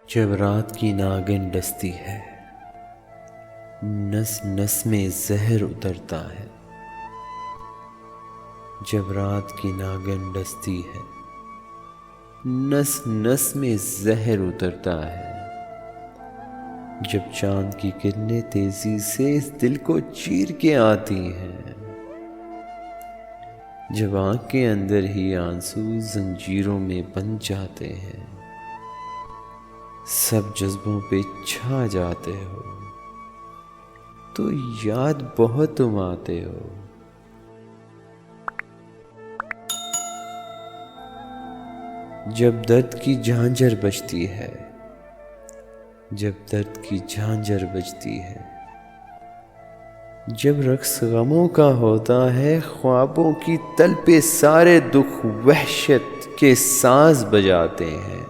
जब रात की नागिन डसती है, नस नस में जहर उतरता है। जब रात की नागिन डसती है, नस नस में जहर उतरता है। जब चांद की किरणें तेजी से इस दिल को चीर के आती हैं, जब आँख के अंदर ही आंसू जंजीरों में बंध जाते हैं, सब जज्बों पे छा जाते हो तो याद बहुत तुम आते हो। जब दर्द की झांझर बजती है, जब दर्द की झांझर बजती है, जब रक्स गमों का होता है, ख्वाबों की तल पे सारे दुख वहशत के साज बजाते हैं।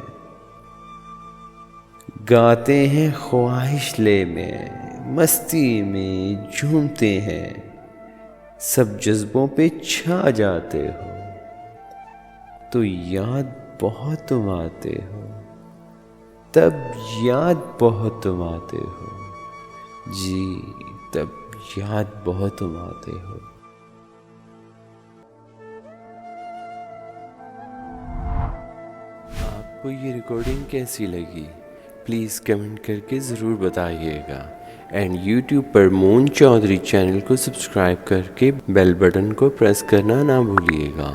गाते हैं ख्वाहिश ले में, मस्ती में झूमते हैं, सब जज्बों पे छा जाते हो तो याद बहुत तुम आते हो, तब याद बहुत तुम आते हो जी, तब याद बहुत तुम आते हो। आपको ये रिकॉर्डिंग कैसी लगी प्लीज़ कमेंट करके ज़रूर बताइएगा। एंड यूट्यूब पर मोन चौधरी चैनल को सब्सक्राइब करके बेल बटन को प्रेस करना ना भूलिएगा।